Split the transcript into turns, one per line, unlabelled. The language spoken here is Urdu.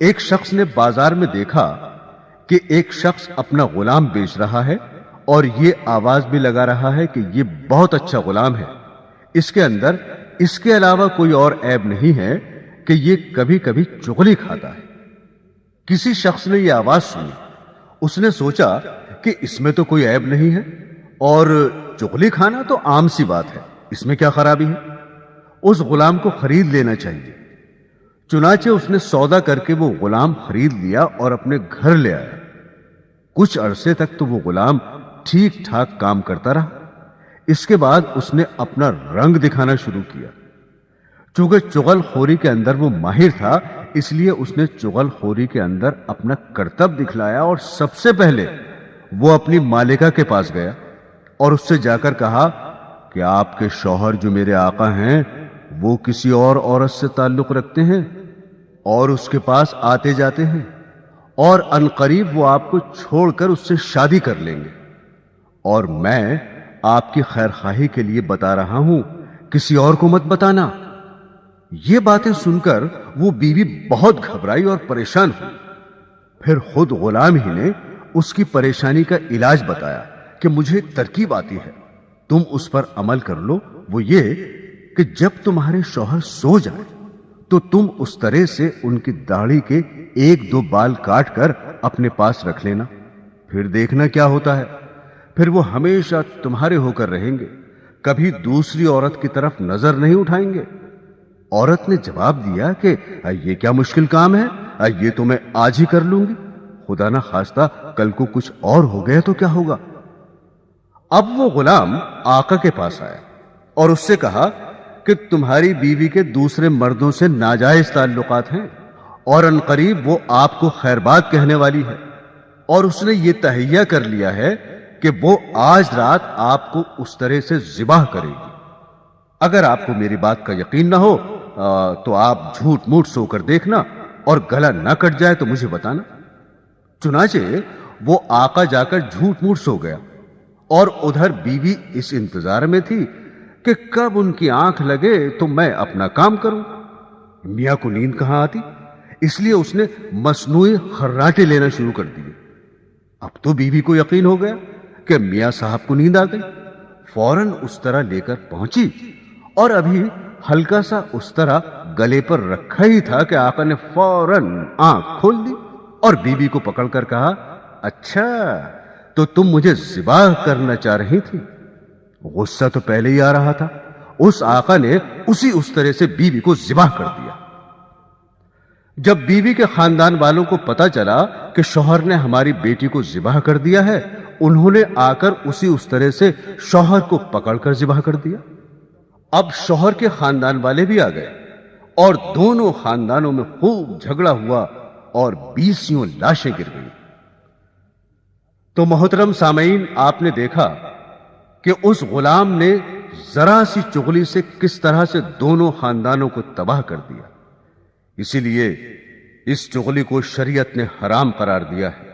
ایک شخص نے بازار میں دیکھا کہ ایک شخص اپنا غلام بیچ رہا ہے اور یہ آواز بھی لگا رہا ہے کہ یہ بہت اچھا غلام ہے، اس کے اندر اس کے علاوہ کوئی اور عیب نہیں ہے کہ یہ کبھی کبھی چغلی کھاتا ہے۔ کسی شخص نے یہ آواز سنی، اس نے سوچا کہ اس میں تو کوئی عیب نہیں ہے اور چغلی کھانا تو عام سی بات ہے، اس میں کیا خرابی ہے، اس غلام کو خرید لینا چاہیے۔ چنانچہ اس نے سودا کر کے وہ غلام خرید لیا اور اپنے گھر لے آیا۔ کچھ عرصے تک تو وہ غلام ٹھیک ٹھاک کام کرتا رہا۔ اس کے بعد اس نے اپنا رنگ دکھانا شروع کیا۔ چونکہ چغل خوری کے اندر وہ ماہر تھا، اس لیے اس نے چغل خوری کے اندر اپنا کرتب دکھلایا اور سب سے پہلے وہ اپنی مالکہ کے پاس گیا اور اس سے جا کر کہا کہ آپ کے شوہر جو میرے آقا ہیں وہ کسی اور عورت سے تعلق رکھتے ہیں اور اس کے پاس آتے جاتے ہیں، اور عنقریب وہ آپ کو چھوڑ کر اس سے شادی کر لیں گے، اور میں آپ کی خیر خواہی کے لیے بتا رہا ہوں، کسی اور کو مت بتانا۔ یہ باتیں سن کر وہ بیوی بہت گھبرائی اور پریشان ہوئی۔ پھر خود غلام ہی نے اس کی پریشانی کا علاج بتایا کہ مجھے ایک ترکیب آتی ہے، تم اس پر عمل کر لو۔ وہ یہ کہ جب تمہارے شوہر سو جائے تو تم اس طرح سے ان کی داڑھی کے ایک دو بال کاٹ کر اپنے پاس رکھ لینا، پھر دیکھنا کیا ہوتا ہے، پھر وہ ہمیشہ تمہارے ہو کر رہیں گے، کبھی دوسری عورت کی طرف نظر نہیں اٹھائیں گے۔ عورت نے جواب دیا کہ یہ کیا مشکل کام ہے، یہ تو میں آج ہی کر لوں گی، خدا نہ خواستہ کل کو کچھ اور ہو گیا تو کیا ہوگا۔ اب وہ غلام آقا کے پاس آیا اور اس سے کہا کہ تمہاری بیوی کے دوسرے مردوں سے ناجائز تعلقات ہیں اور عنقریب وہ آپ کو خیر بات کہنے والی ہے، اور اس نے یہ تہیہ کر لیا ہے کہ وہ آج رات آپ کو اس طرح سے ذبح کرے گی۔ اگر آپ کو میری بات کا یقین نہ ہو تو آپ جھوٹ موٹ سو کر دیکھنا، اور گلا نہ کٹ جائے تو مجھے بتانا۔ چنانچہ وہ آقا جا کر جھوٹ موٹ سو گیا، اور ادھر بیوی اس انتظار میں تھی کہ کب ان کی آنکھ لگے تو میں اپنا کام کروں۔ میاں کو نیند کہاں آتی، اس لیے اس نے مصنوعی خراٹے لینا شروع کر دیے۔ اب تو بیوی کو یقین ہو گیا کہ میاں صاحب کو نیند آ گئی، فوراً اس طرح لے کر پہنچی، اور ابھی ہلکا سا اس طرح گلے پر رکھا ہی تھا کہ آقا نے فوراً آنکھ کھول دی اور بیوی کو پکڑ کر کہا، اچھا تو تم مجھے ذبح کرنا چاہ رہی تھی۔ غصہ تو پہلے ہی آ رہا تھا، اس آقا نے اس طرح سے بیوی کو ذبح کر دیا۔ جب بیوی کے خاندان والوں کو پتا چلا کہ شوہر نے ہماری بیٹی کو ذبح کر دیا ہے، انہوں نے آ کر اس طرح سے شوہر کو پکڑ کر ذبح کر دیا۔ اب شوہر کے خاندان والے بھی آ گئے اور دونوں خاندانوں میں خوب جھگڑا ہوا اور 20 لاشیں گر گئیں۔ تو محترم سامعین، آپ نے دیکھا کہ اس غلام نے ذرا سی چغلی سے کس طرح سے دونوں خاندانوں کو تباہ کر دیا۔ اسی لیے اس چغلی کو شریعت نے حرام قرار دیا ہے۔